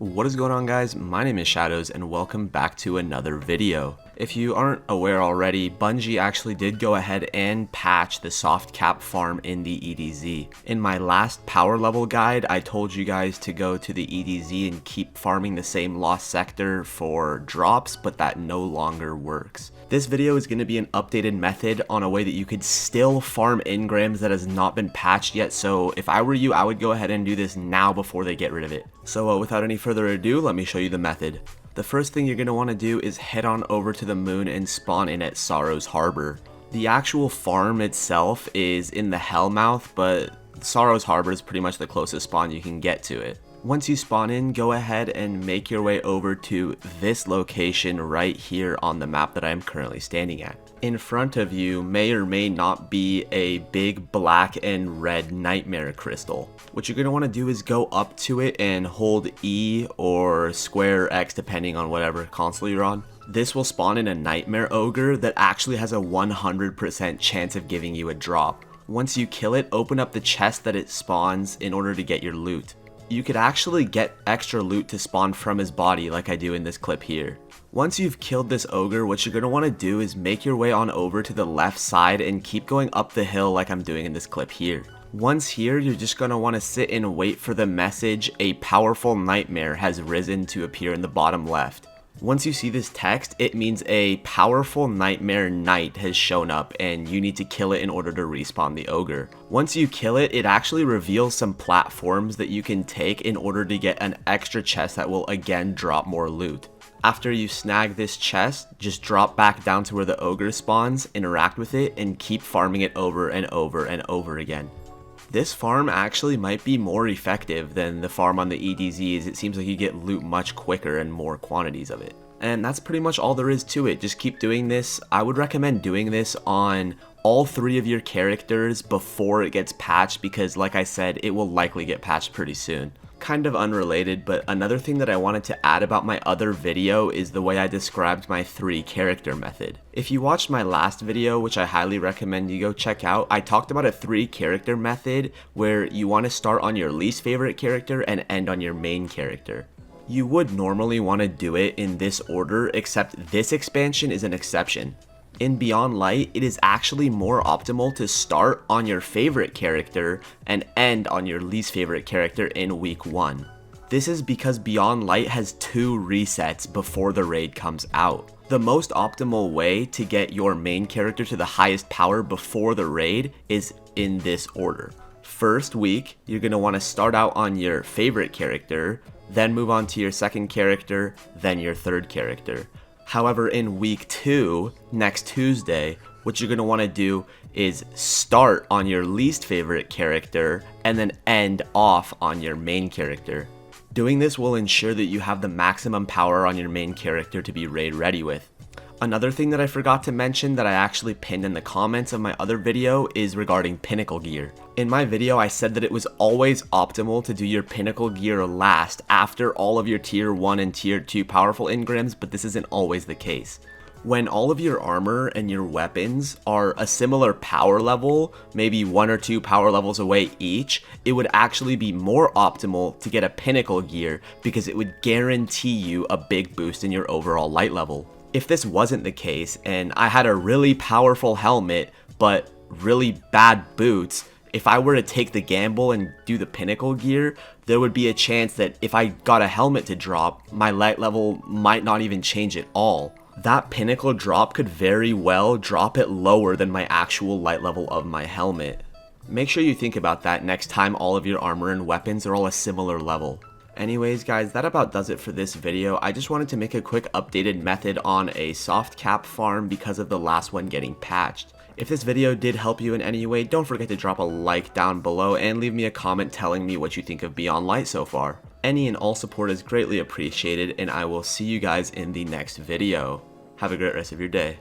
What is going on, guys? My name is Shadows and welcome back to another video. If you aren't aware already, Bungie actually did go ahead and patch the soft cap farm in the EDZ. In my last power level guide, I told you guys to go to the EDZ and keep farming the same lost sector for drops, but that no longer works. This video is going to be an updated method on a way that you could still farm engrams that has not been patched yet, so if I were you, I would go ahead and do this now before they get rid of it. So without any further ado, let me show you the method. The first thing you're going to want to do is head on over to the moon and spawn in at Sorrow's Harbor. The actual farm itself is in the Hellmouth, but Sorrow's Harbor is pretty much the closest spawn you can get to it. Once you spawn in, go ahead and make your way over to this location right here on the map that I am currently standing at. In front of you may or may not be a big black and red nightmare crystal. What you're going to want to do is go up to it and hold E or square X depending on whatever console you're on. This will spawn in a nightmare ogre that actually has a 100% chance of giving you a drop. Once you kill it, open up the chest that it spawns in order to get your loot. You could actually get extra loot to spawn from his body like I do in this clip here. Once you've killed this ogre, what you're going to want to do is make your way on over to the left side and keep going up the hill like I'm doing in this clip here. Once here, you're just going to want to sit and wait for the message, "A powerful nightmare has risen," to appear in the bottom left. Once you see this text, it means a powerful nightmare knight has shown up and you need to kill it in order to respawn the ogre. Once you kill it, it actually reveals some platforms that you can take in order to get an extra chest that will again drop more loot. After you snag this chest, just drop back down to where the ogre spawns, interact with it, and keep farming it over and over and over again. This farm actually might be more effective than the farm on the EDZ, as it seems like you get loot much quicker and more quantities of it. And that's pretty much all there is to it. Just keep doing this. I would recommend doing this on all 3 of your characters before it gets patched, because like I said, it will likely get patched pretty soon. Kind of unrelated, but another thing that I wanted to add about my other video is the way I described my 3 character method. If you watched my last video, which I highly recommend you go check out, I talked about a 3 character method where you want to start on your least favorite character and end on your main character. You would normally want to do it in this order, except this expansion is an exception. In Beyond Light, it is actually more optimal to start on your favorite character and end on your least favorite character in week 1. This is because Beyond Light has 2 resets before the raid comes out. The most optimal way to get your main character to the highest power before the raid is in this order. First week, you're going to want to start out on your favorite character, then move on to your second character, then your third character. However, in week 2, next Tuesday, what you're going to want to do is start on your least favorite character and then end off on your main character. Doing this will ensure that you have the maximum power on your main character to be raid ready with. Another thing that I forgot to mention that I actually pinned in the comments of my other video is regarding Pinnacle Gear. In my video, I said that it was always optimal to do your Pinnacle Gear last after all of your tier 1 and tier 2 powerful engrams, but this isn't always the case. When all of your armor and your weapons are a similar power level, maybe 1 or 2 power levels away each, it would actually be more optimal to get a Pinnacle Gear because it would guarantee you a big boost in your overall light level. If this wasn't the case and I had a really powerful helmet but really bad boots, if I were to take the gamble and do the Pinnacle Gear, there would be a chance that if I got a helmet to drop, my light level might not even change at all. That Pinnacle drop could very well drop it lower than my actual light level of my helmet. Make sure you think about that next time all of your armor and weapons are all a similar level. Anyways guys, that about does it for this video. I just wanted to make a quick updated method on a soft cap farm because of the last one getting patched. If this video did help you in any way, don't forget to drop a like down below and leave me a comment telling me what you think of Beyond Light so far. Any and all support is greatly appreciated, and I will see you guys in the next video. Have a great rest of your day.